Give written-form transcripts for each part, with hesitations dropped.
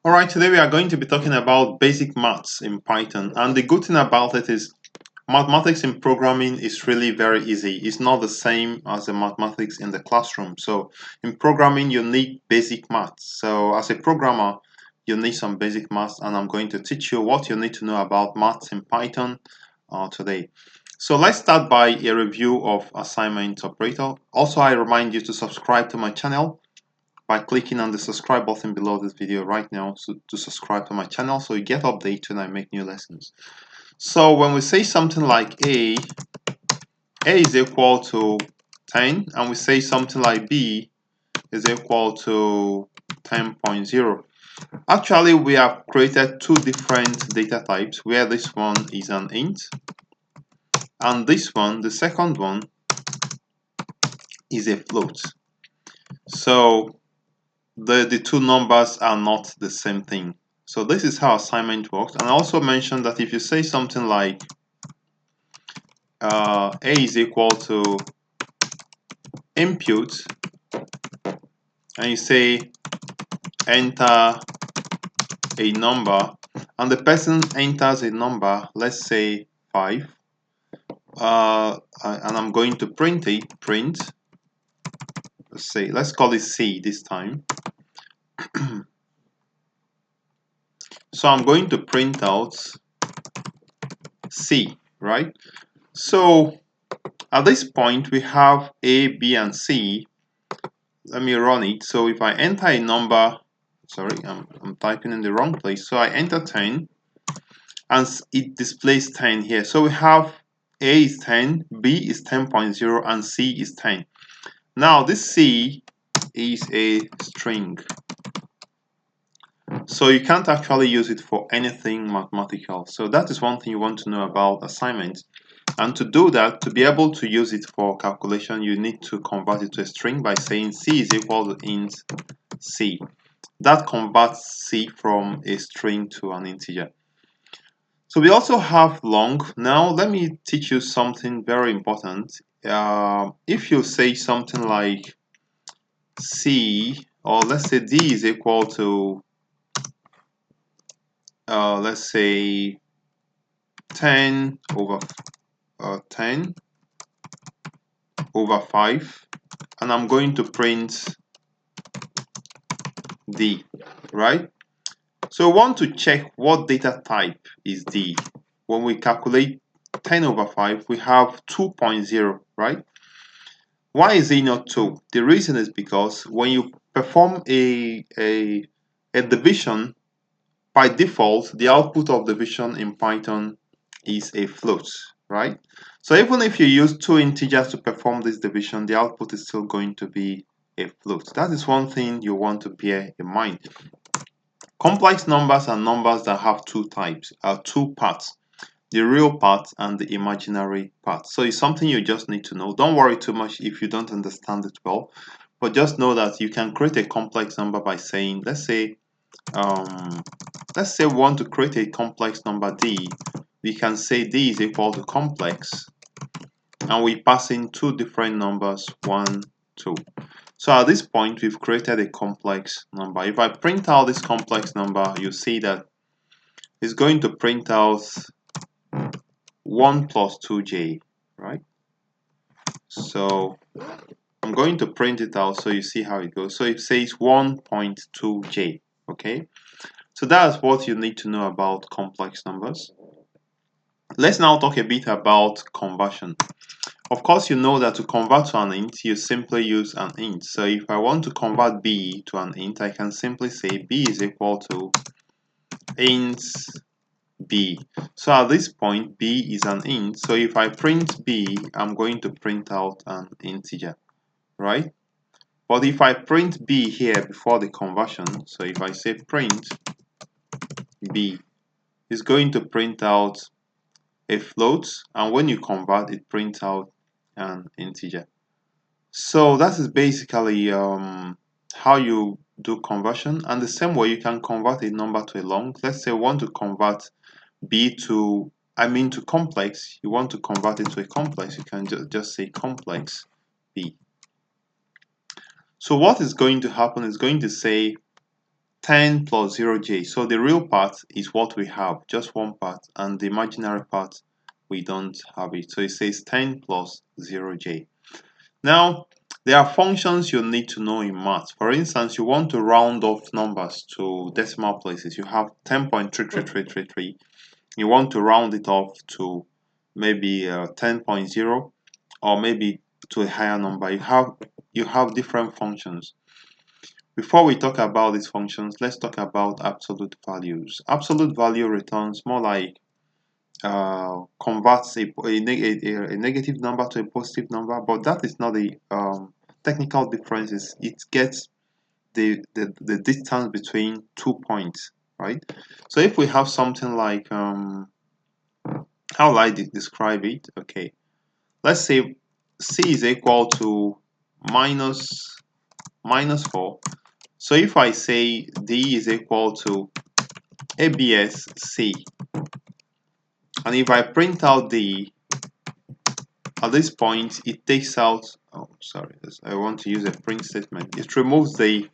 Alright, today we are going to be talking about basic maths in Python, and the good thing about it is mathematics in programming is really very easy. It's not the same as the mathematics in the classroom. So in programming you need basic maths. So as a programmer you need some basic maths, and I'm going to teach you what you need to know about maths in Python today. So let's start by a review of assignment operator. Also, I remind you to subscribe to my channel by clicking on the subscribe button below this video right now to subscribe to my channel so you get updates when I make new lessons. So when we say something like A is equal to 10, and we say something like B is equal to 10.0. Actually, we have created two different data types where this one is an int and this one, the second one, is a float. So the two numbers are not the same thing. So this is how assignment works. And I also mentioned that if you say something like A is equal to input, and you say enter a number, and the person enters a number, let's say 5, and I'm going to print let's call it C this time. So I'm going to print out C, right? So at this point we have A, B, and C. Let me run it. So if I enter a number, sorry, I'm typing in the wrong place. So I enter 10 and it displays 10 here. So we have A is 10, B is 10.0, and C is 10. Now this C is a string. So you can't actually use it for anything mathematical. So that is one thing you want to know about assignments. And to do that, to be able to use it for calculation, you need to convert it to a string by saying C is equal to int C. That converts C from a string to an integer. So we also have long. Now let me teach you something very important. If you say something like C, or let's say D is equal to let's say 10 over 5, and I'm going to print D, right? So we want to check what data type is D. When we calculate 10 over 5, we have 2.0, right? Why is it not 2? The reason is because when you perform a division, by default, the output of division in Python is a float, right? So even if you use two integers to perform this division, the output is still going to be a float. That is one thing you want to bear in mind. Complex numbers are numbers that have two types, two parts, the real part and the imaginary part. So it's something you just need to know. Don't worry too much if you don't understand it well, but just know that you can create a complex number by saying, let's say we want to create a complex number D. We can say D is equal to complex, and we pass in two different numbers, 1, 2. So at this point, we've created a complex number. If I print out this complex number, you see that it's going to print out 1 plus 2j, right? So I'm going to print it out so you see how it goes. So it says 1.2j, okay? So that's what you need to know about complex numbers. Let's now talk a bit about conversion. Of course, you know that to convert to an int, you simply use an int. So if I want to convert b to an int, I can simply say b is equal to int b. So at this point, b is an int. So if I print b, I'm going to print out an integer, right? But if I print b here before the conversion, so if I say print b, it's going to print out a float, and when you convert, it prints out an integer. So that is basically how you do conversion. And the same way you can convert a number to a long. Let's say you want to convert b to complex. You want to convert it to a complex, you can just say complex b. So what is going to happen is going to say 10 plus 0j. So the real part is what we have, just one part, and the imaginary part, we don't have it. So it says 10 plus 0j. Now, there are functions you need to know in math. For instance, you want to round off numbers to decimal places. You have 10.33333. You want to round it off to maybe 10.0 or maybe to a higher number. You have different functions. Before we talk about these functions, let's talk about absolute values. Absolute value returns more like converts a negative number to a positive number, but that is not the technical difference. It gets the distance between 2 points, right? So if we have something like how will I describe it? Okay, let's say c is equal to minus 4. So if I say d is equal to abs c, and if I print out d, at this point it takes out, oh sorry, I want to use a print statement. It removes the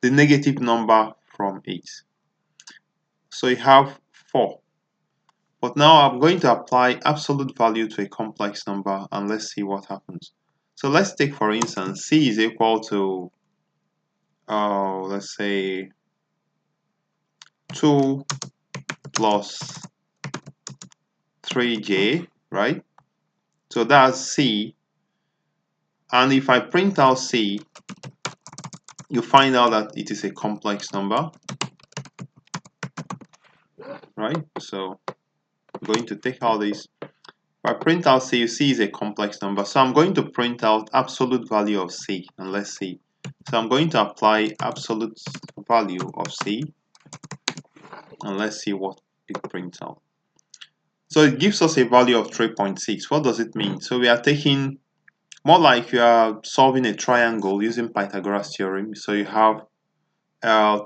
negative number from it. So you have 4. But now I'm going to apply absolute value to a complex number, and let's see what happens. So let's take, for instance, c is equal to let's say 2 plus 3j, right? So that's c, and if I print out c, you find out that it is a complex number, right? So I'm going to take out this. If I print out c, you see is a complex number. So I'm going to print out absolute value of c, and let's see. So I'm going to apply absolute value of c, and let's see what it prints out. So it gives us a value of 3.6. What does it mean? So we are taking more like you are solving a triangle using Pythagoras theorem. So you have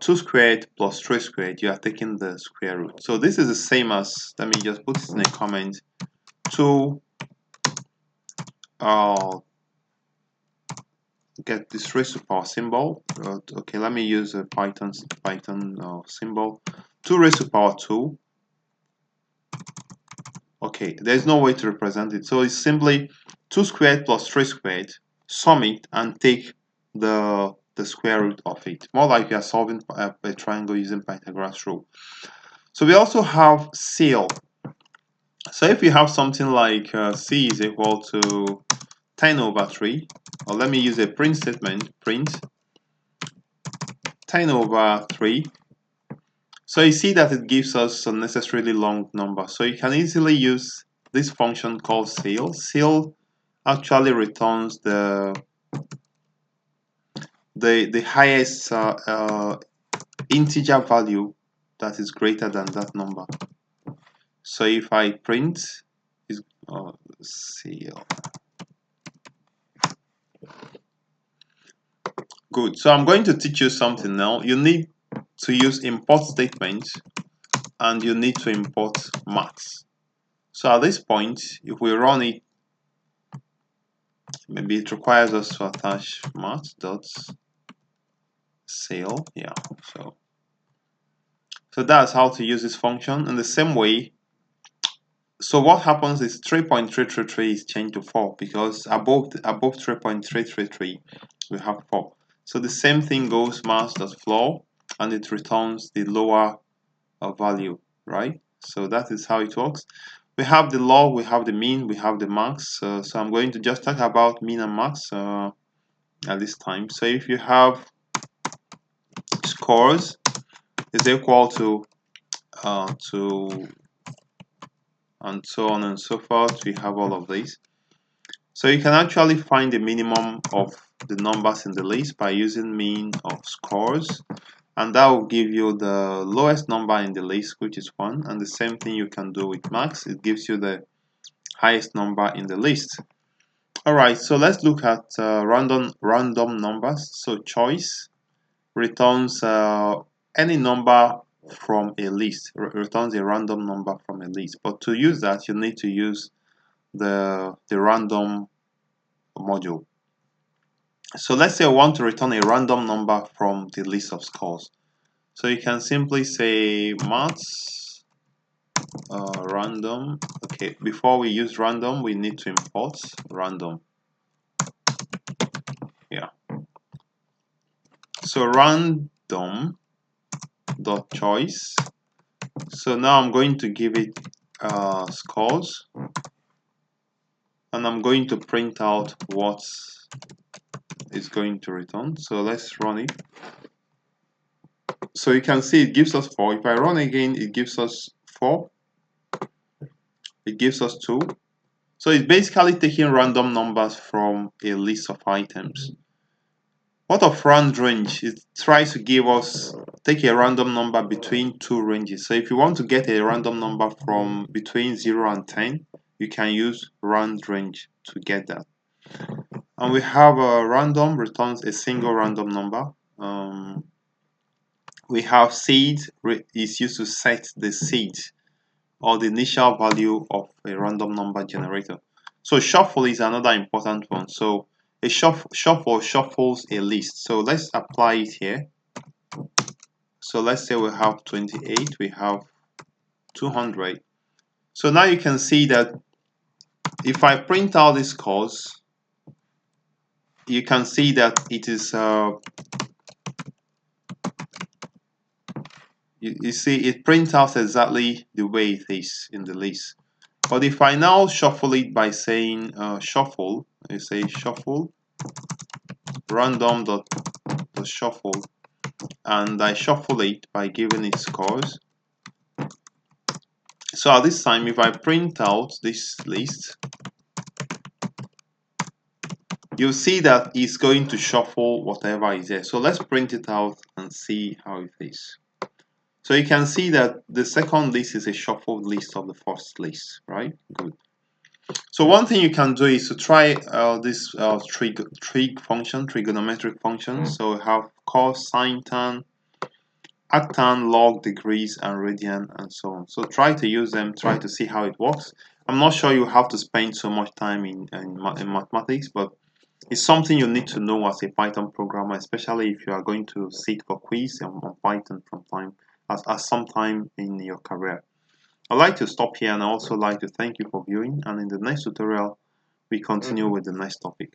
2 squared plus 3 squared. You are taking the square root. So this is the same as, let me just put this in a comment, 2 get this raised to power symbol. Okay, let me use a Python symbol. 2 raised to power 2. Okay, there's no way to represent it. So it's simply 2 squared plus 3 squared, sum it and take the square root of it. More like you are solving a triangle using Pythagoras rule. So we also have ceil. So if you have something like c is equal to 10 over 3, or let me use a print statement, print 10 over 3. So you see that it gives us unnecessarily long number. So you can easily use this function called ceil. Ceil actually returns the highest integer value that is greater than that number. So if I print is ceil. Good. So I'm going to teach you something now. You need to use import statements, and you need to import maths. So at this point, if we run it, maybe it requires us to attach maths.ceil. Yeah. So that's how to use this function in the same way. So what happens is 3.333 is changed to 4 because above 3.333 we have 4. So the same thing goes maths.floor, and it returns the lower value, right? So that is how it works. We have the log, we have the mean, we have the max. So I'm going to just talk about mean and max at this time. So if you have scores is equal to and so on and so forth, we have all of these. So you can actually find the minimum of the numbers in the list by using mean of scores, and that will give you the lowest number in the list, which is 1. And the same thing you can do with max. It gives you the highest number in the list. Alright, so let's look at random numbers. So choice returns any number from a list, returns a random number from a list. But to use that, you need to use the random module. So let's say I want to return a random number from the list of scores. So you can simply say maths random. Okay, before we use random, we need to import random. Yeah. So random dot choice. So now I'm going to give it scores, and I'm going to print out what is going to return. So let's run it. So you can see it gives us 4. If I run again, it gives us 4. It gives us 2. So it's basically taking random numbers from a list of items. What of randrange? It tries to give us, take a random number between 2 ranges. So if you want to get a random number from between 0 and 10, you can use randrange to get that. And we have a random returns a single random number. We have seed is used to set the seed or the initial value of a random number generator. So shuffle is another important one. So a shuffle shuffles a list. So let's apply it here. So let's say we have 28, we have 200. So now you can see that if I print out this scores, you can see that it is you see it prints out exactly the way it is in the list. But if I now shuffle it by saying shuffle, I say shuffle random dot shuffle, and I shuffle it by giving it scores. So at this time, if I print out this list, you'll see that it's going to shuffle whatever is there. So let's print it out and see how it is. So you can see that the second list is a shuffled list of the first list, right? Good. So one thing you can do is to try this trig function, trigonometric function. So we have cos, sine, tan, atan, log, degrees, and radian, and so on. So try to use them, try to see how it works. I'm not sure you have to spend so much time in mathematics, but it's something you need to know as a Python programmer, especially if you are going to sit for quiz on Python from time as some time in your career. I'd like to stop here, and I also like to thank you for viewing, and in the next tutorial we continue with the next topic.